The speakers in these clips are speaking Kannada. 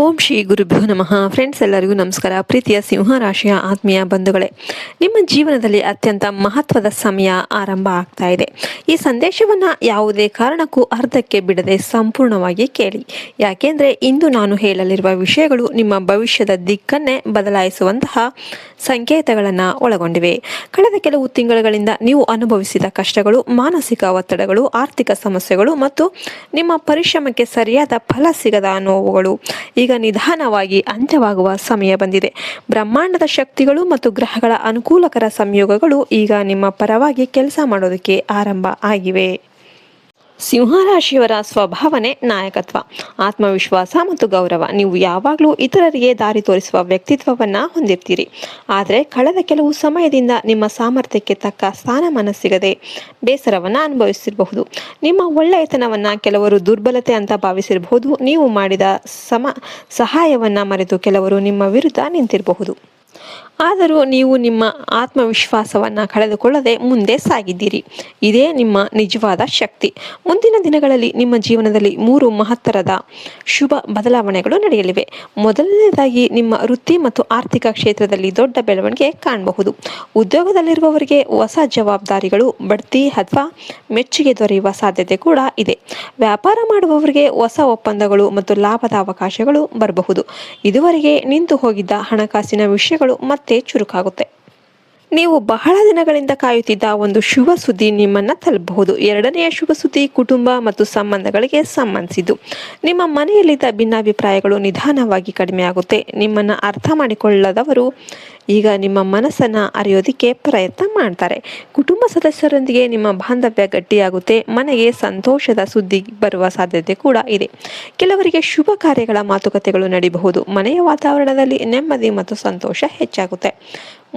ಓಂ ಶ್ರೀ ಗುರುಭ್ಯೋ ನಮಃ. ಫ್ರೆಂಡ್ಸ್, ಎಲ್ಲರಿಗೂ ನಮಸ್ಕಾರ. ಪ್ರೀತಿಯ ಸಿಂಹ ರಾಶಿಯ ಆತ್ಮೀಯ ಬಂಧುಗಳೇ, ನಿಮ್ಮ ಜೀವನದಲ್ಲಿ ಅತ್ಯಂತ ಮಹತ್ವದ ಸಮಯ ಆರಂಭ ಆಗ್ತಾ ಇದೆ. ಈ ಸಂದೇಶವನ್ನು ಯಾವುದೇ ಕಾರಣಕ್ಕೂ ಅರ್ಧಕ್ಕೆ ಬಿಡದೆ ಸಂಪೂರ್ಣವಾಗಿ ಕೇಳಿ. ಯಾಕೆಂದರೆ ಇಂದು ನಾನು ಹೇಳಲಿರುವ ವಿಷಯಗಳು ನಿಮ್ಮ ಭವಿಷ್ಯದ ದಿಕ್ಕನ್ನೇ ಬದಲಾಯಿಸುವಂತಹ ಸಂಕೇತಗಳನ್ನು ಒಳಗೊಂಡಿವೆ. ಕಳೆದ ಕೆಲವು ತಿಂಗಳುಗಳಿಂದ ನೀವು ಅನುಭವಿಸಿದ ಕಷ್ಟಗಳು, ಮಾನಸಿಕ ಒತ್ತಡಗಳು, ಆರ್ಥಿಕ ಸಮಸ್ಯೆಗಳು ಮತ್ತು ನಿಮ್ಮ ಪರಿಶ್ರಮಕ್ಕೆ ಸರಿಯಾದ ಫಲ ಸಿಗದ ನೋವುಗಳು ಈಗ ನಿಧಾನವಾಗಿ ಅಂತ್ಯವಾಗುವ ಸಮಯ ಬಂದಿದೆ. ಬ್ರಹ್ಮಾಂಡದ ಶಕ್ತಿಗಳು ಮತ್ತು ಗ್ರಹಗಳ ಅನುಕೂಲಕರ ಸಂಯೋಗಗಳು ಈಗ ನಿಮ್ಮ ಪರವಾಗಿ ಕೆಲಸ ಮಾಡೋದಕ್ಕೆ ಆರಂಭ ಆಗಿವೆ. ಸಿಂಹರಾಶಿಯವರ ಸ್ವಭಾವನೆ ನಾಯಕತ್ವ, ಆತ್ಮವಿಶ್ವಾಸ ಮತ್ತು ಗೌರವ. ನೀವು ಯಾವಾಗಲೂ ಇತರರಿಗೆ ದಾರಿ ತೋರಿಸುವ ವ್ಯಕ್ತಿತ್ವವನ್ನು ಹೊಂದಿರ್ತೀರಿ. ಆದರೆ ಕಳೆದ ಕೆಲವು ಸಮಯದಿಂದ ನಿಮ್ಮ ಸಾಮರ್ಥ್ಯಕ್ಕೆ ತಕ್ಕ ಸ್ಥಾನಮಾನ ಸಿಗದೆ ಬೇಸರವನ್ನು ಅನುಭವಿಸಿರಬಹುದು. ನಿಮ್ಮ ಒಳ್ಳೆಯತನವನ್ನು ಕೆಲವರು ದುರ್ಬಲತೆ ಅಂತ ಭಾವಿಸಿರಬಹುದು. ನೀವು ಮಾಡಿದ ಸಹಾಯವನ್ನು ಮರೆತು ಕೆಲವರು ನಿಮ್ಮ ವಿರುದ್ಧ ನಿಂತಿರಬಹುದು. ಆದರೂ ನೀವು ನಿಮ್ಮ ಆತ್ಮವಿಶ್ವಾಸವನ್ನು ಕಳೆದುಕೊಳ್ಳದೆ ಮುಂದೆ ಸಾಗಿದ್ದೀರಿ. ಇದೇ ನಿಮ್ಮ ನಿಜವಾದ ಶಕ್ತಿ. ಮುಂದಿನ ದಿನಗಳಲ್ಲಿ ನಿಮ್ಮ ಜೀವನದಲ್ಲಿ 3 ಮಹತ್ತರದ ಶುಭ ಬದಲಾವಣೆಗಳು ನಡೆಯಲಿವೆ. ಮೊದಲನೇದಾಗಿ, ನಿಮ್ಮ ವೃತ್ತಿ ಮತ್ತು ಆರ್ಥಿಕ ಕ್ಷೇತ್ರದಲ್ಲಿ ದೊಡ್ಡ ಬೆಳವಣಿಗೆ ಕಾಣಬಹುದು. ಉದ್ಯೋಗದಲ್ಲಿರುವವರಿಗೆ ಹೊಸ ಜವಾಬ್ದಾರಿಗಳು, ಬಡ್ತಿ ಅಥವಾ ಮೆಚ್ಚುಗೆ ದೊರೆಯುವ ಸಾಧ್ಯತೆ ಕೂಡ ಇದೆ. ವ್ಯಾಪಾರ ಮಾಡುವವರಿಗೆ ಹೊಸ ಒಪ್ಪಂದಗಳು ಮತ್ತು ಲಾಭದ ಅವಕಾಶಗಳು ಬರಬಹುದು. ಇದುವರೆಗೆ ನಿಂತು ಹೋಗಿದ್ದ ಹಣಕಾಸಿನ ವಿಷಯಗಳು ಮತ್ತೆ ಚುರುಕಾಗುತ್ತೆ. ನೀವು ಬಹಳ ದಿನಗಳಿಂದ ಕಾಯುತ್ತಿದ್ದ ಒಂದು ಶುಭ ಸುದ್ದಿ ನಿಮ್ಮನ್ನು ತಲುಪಬಹುದು. ಎರಡನೆಯ ಶುಭ ಸುದ್ದಿ ಕುಟುಂಬ ಮತ್ತು ಸಂಬಂಧಗಳಿಗೆ ಸಂಬಂಧಿಸಿದ್ದು. ನಿಮ್ಮ ಮನೆಯಲ್ಲಿದ್ದ ಭಿನ್ನಾಭಿಪ್ರಾಯಗಳು ನಿಧಾನವಾಗಿ ಕಡಿಮೆಯಾಗುತ್ತೆ. ನಿಮ್ಮನ್ನು ಅರ್ಥ ಮಾಡಿಕೊಳ್ಳದವರು ಈಗ ನಿಮ್ಮ ಮನಸ್ಸನ್ನು ಅರಿಯೋದಕ್ಕೆ ಪ್ರಯತ್ನ ಮಾಡ್ತಾರೆ. ಕುಟುಂಬ ಸದಸ್ಯರೊಂದಿಗೆ ನಿಮ್ಮ ಬಾಂಧವ್ಯ ಗಟ್ಟಿಯಾಗುತ್ತೆ. ಮನೆಗೆ ಸಂತೋಷದ ಸುದ್ದಿ ಬರುವ ಸಾಧ್ಯತೆ ಕೂಡ ಇದೆ. ಕೆಲವರಿಗೆ ಶುಭ ಕಾರ್ಯಗಳ ಮಾತುಕತೆಗಳು ನಡೆಯಬಹುದು. ಮನೆಯ ವಾತಾವರಣದಲ್ಲಿ ನೆಮ್ಮದಿ ಮತ್ತು ಸಂತೋಷ ಹೆಚ್ಚಾಗುತ್ತೆ.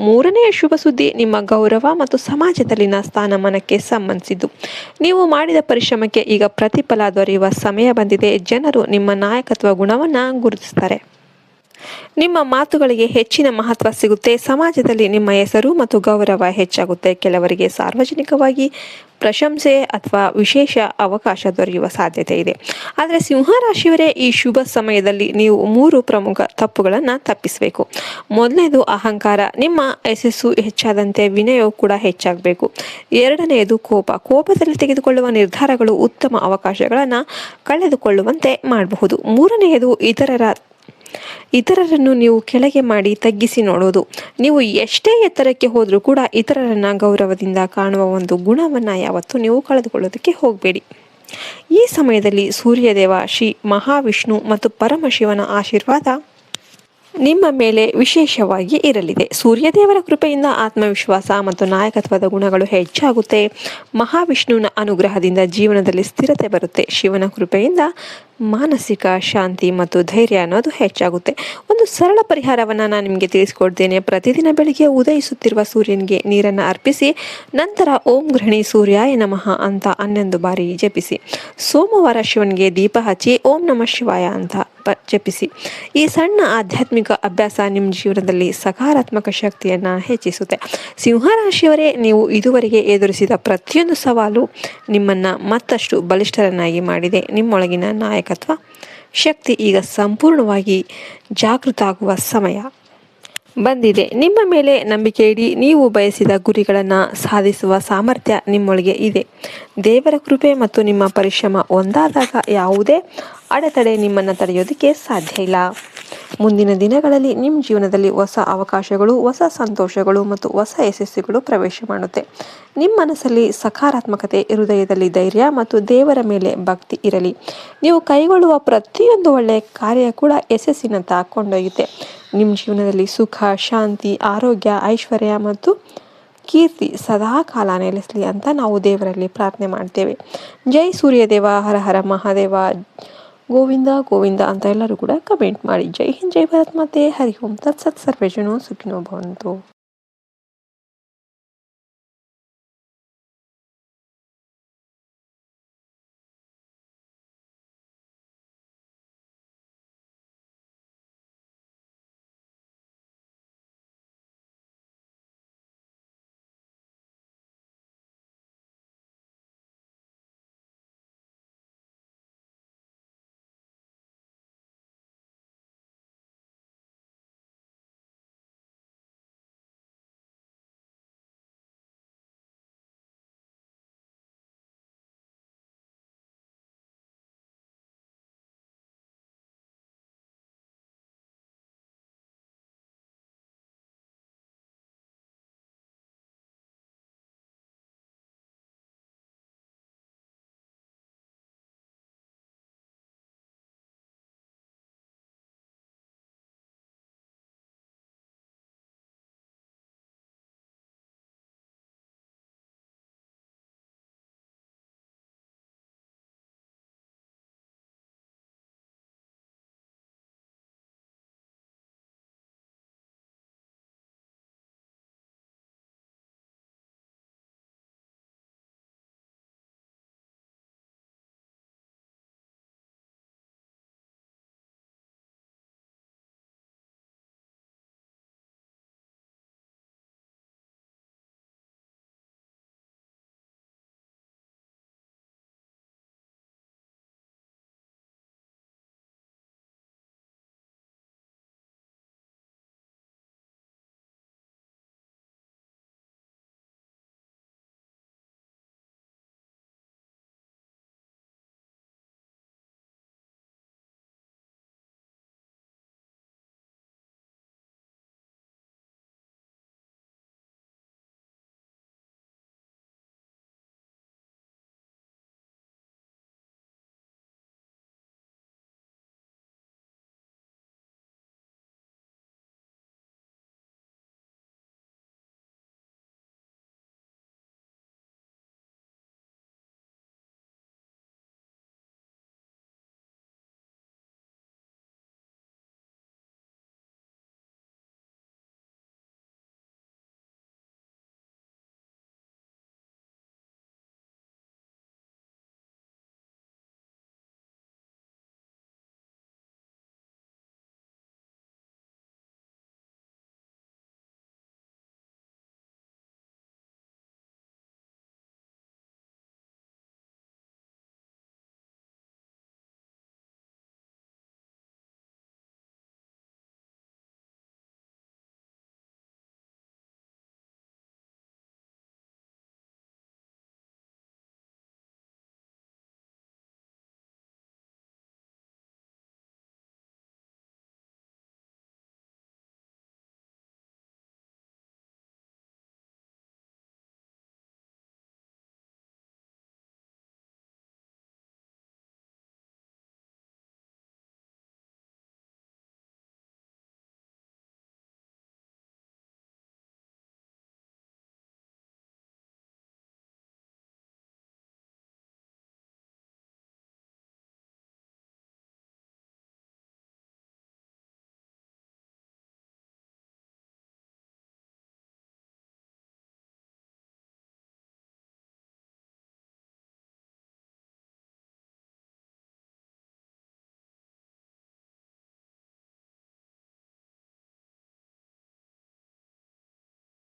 ಮೂರನೆಯ ಶುಭ ಸುದ್ದಿ ನಿಮ್ಮ ಗೌರವ ಮತ್ತು ಸಮಾಜದಲ್ಲಿನ ಸ್ಥಾನಮಾನಕ್ಕೆ ಸಂಬಂಧಿಸಿದ್ದು. ನೀವು ಮಾಡಿದ ಪರಿಶ್ರಮಕ್ಕೆ ಈಗ ಪ್ರತಿಫಲ ದೊರೆಯುವ ಸಮಯ ಬಂದಿದೆ. ಜನರು ನಿಮ್ಮ ನಾಯಕತ್ವ ಗುಣವನ್ನು ಗುರುತಿಸ್ತಾರೆ. ನಿಮ್ಮ ಮಾತುಗಳಿಗೆ ಹೆಚ್ಚಿನ ಮಹತ್ವ ಸಿಗುತ್ತೆ. ಸಮಾಜದಲ್ಲಿ ನಿಮ್ಮ ಹೆಸರು ಮತ್ತು ಗೌರವ ಹೆಚ್ಚಾಗುತ್ತೆ. ಕೆಲವರಿಗೆ ಸಾರ್ವಜನಿಕವಾಗಿ ಪ್ರಶಂಸೆ ಅಥವಾ ವಿಶೇಷ ಅವಕಾಶ ದೊರೆಯುವ ಸಾಧ್ಯತೆ ಇದೆ. ಆದರೆ ಸಿಂಹರಾಶಿಯವರೇ, ಈ ಶುಭ ಸಮಯದಲ್ಲಿ ನೀವು 3 ಪ್ರಮುಖ ತಪ್ಪುಗಳನ್ನು ತಪ್ಪಿಸಬೇಕು. ಮೊದಲನೇದು ಅಹಂಕಾರ. ನಿಮ್ಮ ಯಶಸ್ಸು ಹೆಚ್ಚಾದಂತೆ ವಿನಯವು ಕೂಡ ಹೆಚ್ಚಾಗಬೇಕು. ಎರಡನೆಯದು ಕೋಪದಲ್ಲಿ ತೆಗೆದುಕೊಳ್ಳುವ ನಿರ್ಧಾರಗಳು ಉತ್ತಮ ಅವಕಾಶಗಳನ್ನು ಕಳೆದುಕೊಳ್ಳುವಂತೆ ಮಾಡಬಹುದು. ಮೂರನೆಯದು ಇತರರನ್ನು ನೀವು ಕೆಳಗೆ ಮಾಡಿ ತಗ್ಗಿಸಿ ನೋಡೋದು. ನೀವು ಎಷ್ಟೇ ಎತ್ತರಕ್ಕೆ ಹೋದರೂ ಕೂಡ ಇತರರನ್ನ ಗೌರವದಿಂದ ಕಾಣುವ ಒಂದು ಗುಣವನ್ನು ಯಾವತ್ತೂ ನೀವು ಕಳೆದುಕೊಳ್ಳೋದಕ್ಕೆ ಹೋಗಬೇಡಿ. ಈ ಸಮಯದಲ್ಲಿ ಸೂರ್ಯದೇವ, ಶ್ರೀ ಮಹಾವಿಷ್ಣು ಮತ್ತು ಪರಮಶಿವನ ಆಶೀರ್ವಾದ ನಿಮ್ಮ ಮೇಲೆ ವಿಶೇಷವಾಗಿ ಇರಲಿದೆ. ಸೂರ್ಯದೇವರ ಕೃಪೆಯಿಂದ ಆತ್ಮವಿಶ್ವಾಸ ಮತ್ತು ನಾಯಕತ್ವದ ಗುಣಗಳು ಹೆಚ್ಚಾಗುತ್ತೆ. ಮಹಾವಿಷ್ಣುವಿನ ಅನುಗ್ರಹದಿಂದ ಜೀವನದಲ್ಲಿ ಸ್ಥಿರತೆ ಬರುತ್ತೆ. ಶಿವನ ಕೃಪೆಯಿಂದ ಮಾನಸಿಕ ಶಾಂತಿ ಮತ್ತು ಧೈರ್ಯ ಅನ್ನೋದು ಹೆಚ್ಚಾಗುತ್ತೆ. ಒಂದು ಸರಳ ಪರಿಹಾರವನ್ನು ನಾನು ನಿಮಗೆ ತಿಳಿಸ್ಕೊಡ್ತೇನೆ. ಪ್ರತಿದಿನ ಬೆಳಿಗ್ಗೆ ಉದಯಿಸುತ್ತಿರುವ ಸೂರ್ಯನಿಗೆ ನೀರನ್ನು ಅರ್ಪಿಸಿ ನಂತರ ಓಂ ಗೃಹಿಣಿ ಸೂರ್ಯಾಯ ನಮಃ ಅಂತ 11 ಬಾರಿ ಜಪಿಸಿ. ಸೋಮವಾರ ಶಿವನಿಗೆ ದೀಪ ಹಚ್ಚಿ ಓಂ ನಮಃ ಶಿವಾಯ ಅಂತ ಜಪಿಸಿ. ಈ ಸಣ್ಣ ಆಧ್ಯಾತ್ಮಿಕ ಅಭ್ಯಾಸ ನಿಮ್ಮ ಜೀವನದಲ್ಲಿ ಸಕಾರಾತ್ಮಕ ಶಕ್ತಿಯನ್ನು ಹೆಚ್ಚಿಸುತ್ತೆ. ಸಿಂಹರಾಶಿಯವರೇ, ನೀವು ಇದುವರೆಗೆ ಎದುರಿಸಿದ ಪ್ರತಿಯೊಂದು ಸವಾಲು ನಿಮ್ಮನ್ನು ಮತ್ತಷ್ಟು ಬಲಿಷ್ಠರನ್ನಾಗಿ ಮಾಡಿದೆ. ನಿಮ್ಮೊಳಗಿನ ನಾಯಕತ್ವ ಶಕ್ತಿ ಈಗ ಸಂಪೂರ್ಣವಾಗಿ ಜಾಗೃತ ಆಗುವ ಸಮಯ ಬಂದಿದೆ. ನಿಮ್ಮ ಮೇಲೆ ನಂಬಿಕೆ ಇಡಿ. ನೀವು ಬಯಸಿದ ಗುರಿಗಳನ್ನು ಸಾಧಿಸುವ ಸಾಮರ್ಥ್ಯ ನಿಮ್ಮೊಳಗೆ ಇದೆ. ದೇವರ ಕೃಪೆ ಮತ್ತು ನಿಮ್ಮ ಪರಿಶ್ರಮ ಒಂದಾದಾಗ ಯಾವುದೇ ಅಡೆತಡೆ ನಿಮ್ಮನ್ನು ತಡೆಯೋದಕ್ಕೆ ಸಾಧ್ಯ ಇಲ್ಲ. ಮುಂದಿನ ದಿನಗಳಲ್ಲಿ ನಿಮ್ಮ ಜೀವನದಲ್ಲಿ ಹೊಸ ಅವಕಾಶಗಳು, ಹೊಸ ಸಂತೋಷಗಳು ಮತ್ತು ಹೊಸ ಯಶಸ್ಸುಗಳು ಪ್ರವೇಶ ಮಾಡುತ್ತೆ. ನಿಮ್ಮ ಮನಸ್ಸಲ್ಲಿ ಸಕಾರಾತ್ಮಕತೆ, ಹೃದಯದಲ್ಲಿ ಧೈರ್ಯ ಮತ್ತು ದೇವರ ಮೇಲೆ ಭಕ್ತಿ ಇರಲಿ. ನೀವು ಕೈಗೊಳ್ಳುವ ಪ್ರತಿಯೊಂದು ಒಳ್ಳೆಯ ಕಾರ್ಯ ಕೂಡ ಯಶಸ್ಸಿನತ್ತ ಕೊಂಡೊಯ್ಯುತ್ತೆ. ನಿಮ್ಮ ಜೀವನದಲ್ಲಿ ಸುಖ, ಶಾಂತಿ, ಆರೋಗ್ಯ, ಐಶ್ವರ್ಯ ಮತ್ತು ಕೀರ್ತಿ ಸದಾ ಕಾಲ ನೆಲೆಸಲಿ ಅಂತ ನಾವು ದೇವರಲ್ಲಿ ಪ್ರಾರ್ಥನೆ ಮಾಡ್ತೇವೆ. ಜೈ ಸೂರ್ಯದೇವ, ಹರ ಹರ ಮಹಾದೇವ, ಗೋವಿಂದ ಗೋವಿಂದ ಅಂತ ಎಲ್ಲರೂ ಕೂಡ ಕಮೆಂಟ್ ಮಾಡಿ. ಜೈ ಹಿಂದ್, ಜೈ ಭಾರತ್ ಮಾತೆ, ಹರಿ ಓಂ ತತ್ಸತ್, ಸರ್ವೇ ಜನೋ ಸುಖಿನೋ ಭವಂತು.